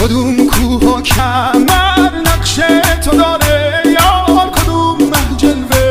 کدوم کوه و کمر نقش تو داره یار، کدوم مه جلوه